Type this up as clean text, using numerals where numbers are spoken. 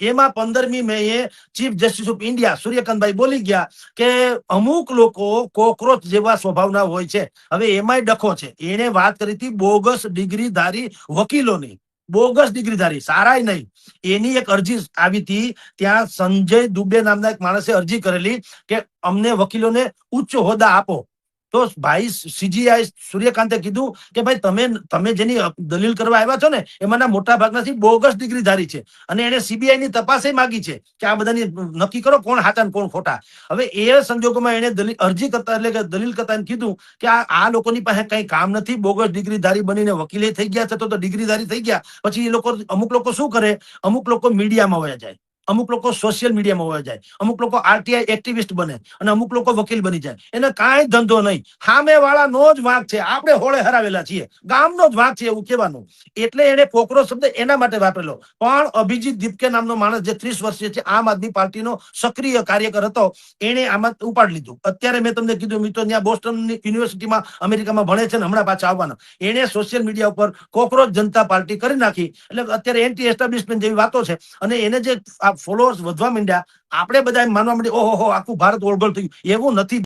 એમાં 15મી મેએ chief justice of India સૂર્યકાંતભાઈ બોલી ગયા કે અમુક લોકો કોકરોચ જેવા સ્વભાવના હોય છે. હવે એમાંય ડખો છે. એને વાત કરી હતી બોગસ ડિગ્રીધારી વકીલોની, બોગસ ડિગ્રીધારી, સારાય નહીં. એની એક અરજી આવી હતી. ત્યાં સંજય દુબે નામના એક માણસે અરજી કરેલી કે અમને વકીલોને ઉચ્ચ હોદ્દા આપો. તો ભાઈ સીજીઆઈ સૂર્યકાંતે કીધું કે ભાઈ તમે જેની દલીલ કરવા આવ્યા છો ને એમાંના મોટા ભાગના બોગસ ડિગ્રીધારી છે અને એને સીબીઆઈ ની તપાસે માંગી છે કે આ બધાની નક્કી કરો કોણ સાચા કોણ ખોટા. હવે એ સંજોગોમાં એને અરજી કરતા એટલે કે દલીલ કરતા કીધું કે આ લોકોની પાસે કઈ કામ નથી, બોગસ ડિગ્રીધારી બનીને વકીલે થઈ ગયા છે તો ડિગ્રીધારી થઈ ગયા. પછી એ લોકો અમુક લોકો શું કરે, અમુક લોકો મીડિયામાં વયા જાય, અમુક લોકો સોશિયલ મીડિયામાં વયા જાય, અમુક લોકો આરટીઆઈ એક્ટિવિસ્ટ બને અને અમુક લોકો વકીલ બની જાય. એને કાંઈ ધંધો નહીં. સામે વાળાનો જ વાંક છે. આપણે હોળે હરાવેલા છીએ, ગામનો જ વાંક છે એવું કહેવાનું. એટલે એને કોકરોચ શબ્દ એના માટે વાપરેલો. પણ અભિજીત દીપકે નામનો માણસ જે 30 વર્ષીય છે, આમ આદમી પાર્ટીનો સક્રિય કાર્યકર હતો, એને આમાં ઉપાડી લીધું. અત્યારે મેં તમને કીધું મિત્રો ત્યાં બોસ્ટન યુનિવર્સિટીમાં અમેરિકામાં ભણે છે ને હમણાં પાછા આવવાના. એને સોશિયલ મીડિયા ઉપર કોકરોચ જનતા પાર્ટી કરી નાખી. એટલે અત્યારે એન્ટી એસ્ટાબ્લિશમેન્ટ જેવી વાતો છે અને એને જે ફોલોઅર્સ વધવા માંડ્યા, આપણે બધા માનવા માંડ્યા ઓહો આખું ભારત ઓળગોળ થયું. એવું નથી.